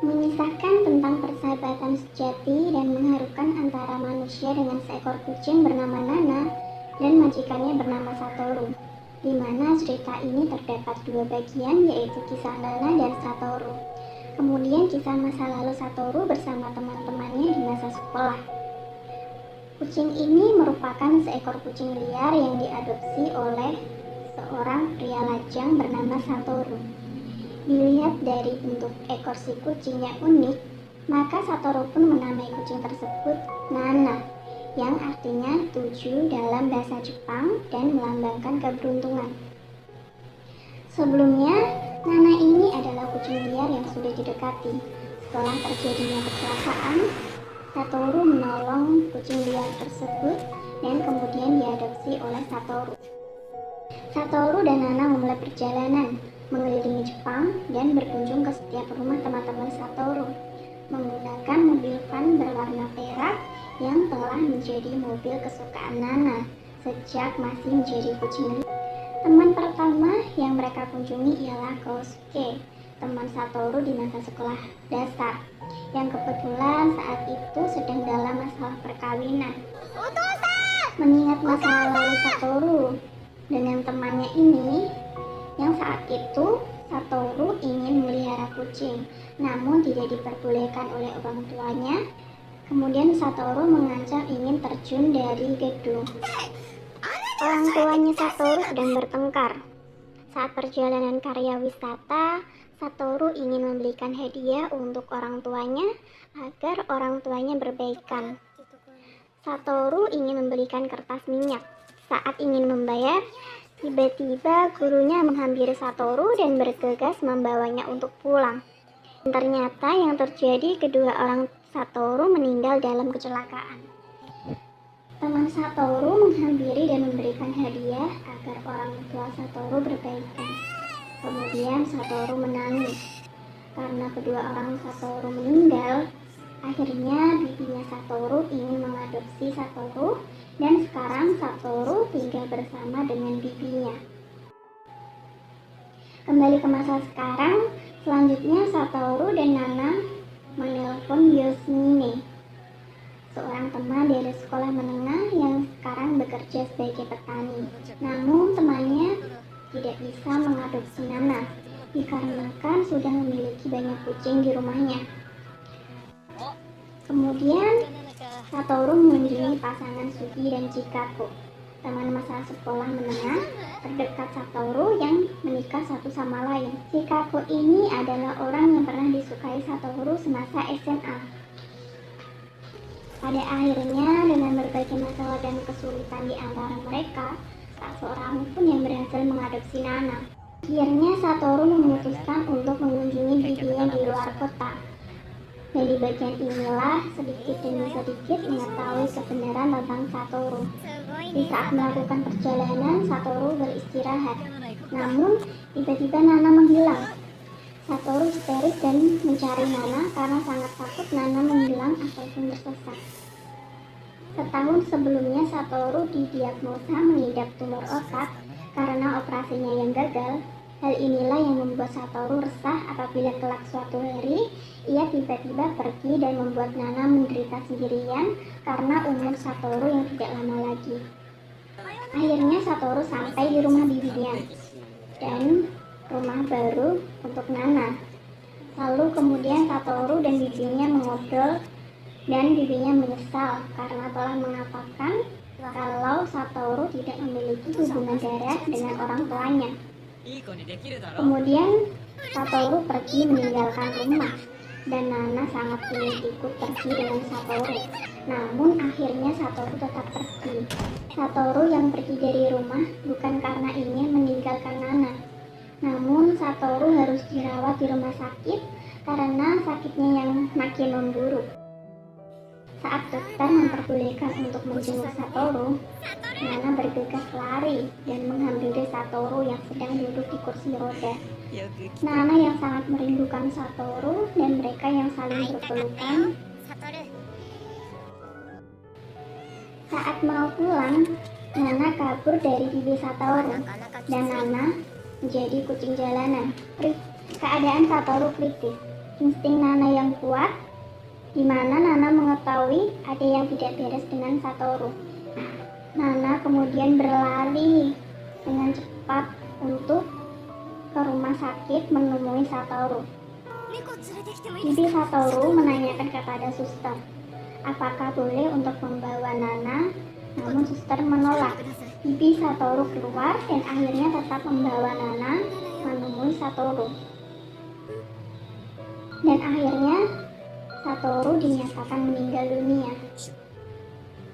mengisahkan tentang persahabatan sejati dan mengharukan antara manusia dengan seekor kucing bernama Nana dan majikannya bernama Satoru, di mana cerita ini terdapat dua bagian, yaitu kisah Nana dan Satoru. Kemudian kisah masa lalu Satoru bersama teman-temannya di masa sekolah. Kucing ini merupakan seekor kucing liar yang diadopsi oleh seorang pria lajang bernama Satoru. Dilihat dari bentuk ekor si kucing yang unik, maka Satoru pun menamai kucing tersebut Nana, yang artinya 7 dalam bahasa Jepang dan melambangkan keberuntungan. Sebelumnya, Nana ini adalah kucing liar yang sudah didekati. Setelah terjadinya kecelakaan, Satoru menolong kucing liar tersebut dan kemudian diadopsi oleh Satoru. Satoru dan Nana memulai perjalanan mengelilingi Jepang dan berkunjung ke setiap rumah teman-teman Satoru menggunakan mobil van berwarna perak yang telah menjadi mobil kesukaan Nana sejak masih menjadi kucing liar. Teman pertama yang mereka kunjungi ialah Kosuke, teman Satoru di masa sekolah dasar, yang kebetulan saat itu sedang dalam masalah perkawinan. Mengingat masa lalu Satoru dengan temannya ini, yang saat itu Satoru ingin memelihara kucing, namun tidak diperbolehkan oleh orang tuanya. Kemudian Satoru mengancam ingin terjun dari gedung. Orang tuanya Satoru sedang bertengkar. Saat perjalanan karya wisata, Satoru ingin membelikan hadiah untuk orang tuanya agar orang tuanya berbaikan. Satoru ingin membelikan kertas minyak. Saat ingin membayar, tiba-tiba gurunya menghampiri Satoru dan bergegas membawanya untuk pulang. Ternyata yang terjadi, kedua orang Satoru meninggal dalam kecelakaan. Teman Satoru menghampiri dan memberikan hadiah agar orang tua Satoru berbaikan. Kemudian Satoru menangis. Karena kedua orang Satoru meninggal, akhirnya bibinya Satoru ingin mengadopsi Satoru dan sekarang Satoru tinggal bersama dengan bibinya. Kembali ke masa sekarang, selanjutnya Satoru dan Nana menelpon Yoshimine, seorang teman dari sekolah menengah yang sekarang bekerja sebagai petani. Namun temannya tidak bisa mengadopsi Nana dikarenakan sudah memiliki banyak kucing di rumahnya. Kemudian Satoru mengunjungi pasangan Sugi dan Chikako, teman masa sekolah menengah terdekat Satoru yang menikah satu sama lain. Chikako ini adalah orang yang pernah disukai Satoru semasa SMA. Pada akhirnya, dengan berbagai masalah dan kesulitan di antara mereka, tak seorang pun yang berhasil mengadopsi Nana. Akhirnya Satoru memutuskan untuk mengunjungi bibinya di luar kota. Dan di bagian inilah sedikit demi sedikit mengetahui kebenaran tentang Satoru. Di saat melakukan perjalanan, Satoru beristirahat. Namun, tiba-tiba Nana menghilang. Satoru histeris dan mencari Nana karena sangat takut Nana menghilang ataupun tersesat. Setahun sebelumnya, Satoru didiagnosa mengidap tumor otak karena operasinya yang gagal. Hal inilah yang membuat Satoru resah apabila kelak suatu hari ia tiba-tiba pergi dan membuat Nana menderita sendirian karena umur Satoru yang tidak lama lagi. Akhirnya Satoru sampai di rumah bibinya dan rumah baru untuk Nana. Lalu kemudian Satoru dan bibinya mengobrol dan bibinya menyesal karena telah mengatakan kalau Satoru tidak memiliki hubungan darah dengan orang tuanya. Kemudian Satoru pergi meninggalkan rumah dan Nana sangat ingin ikut pergi dengan Satoru. Namun akhirnya Satoru tetap pergi. Satoru yang pergi dari rumah bukan karena ingin meninggalkan Nana. Namun Satoru harus dirawat di rumah sakit karena sakitnya yang makin memburuk. Saat dokter memperbolehkan untuk menjenguk Satoru, Nana bergegas lari dan menghampiri Satoru yang sedang duduk di kursi roda. Nana yang sangat merindukan Satoru dan mereka yang saling berpelukan. Saat mau pulang, Nana kabur dari bibi Satoru dan Nana menjadi kucing jalanan. Keadaan Satoru kritis. insting Nana yang kuat, di mana Nana mengetahui ada yang tidak beres dengan Satoru. Nana kemudian berlari dengan cepat untuk ke rumah sakit menemui Satoru. Bibi Satoru menanyakan kepada suster, apakah boleh untuk membawa Nana, namun suster menolak. Bibi Satoru keluar dan akhirnya tetap membawa Nana menemui Satoru. Dan akhirnya Satoru dinyatakan meninggal dunia.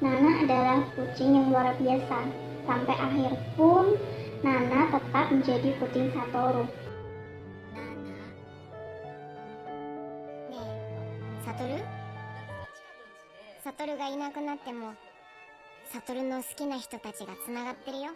Nana adalah kucing yang luar biasa. Sampai akhir pun Nana tetap menjadi kucing Satoru. Satoru? Satoru がいなくなっても、Satoru の好きな人たちがつながってるよ。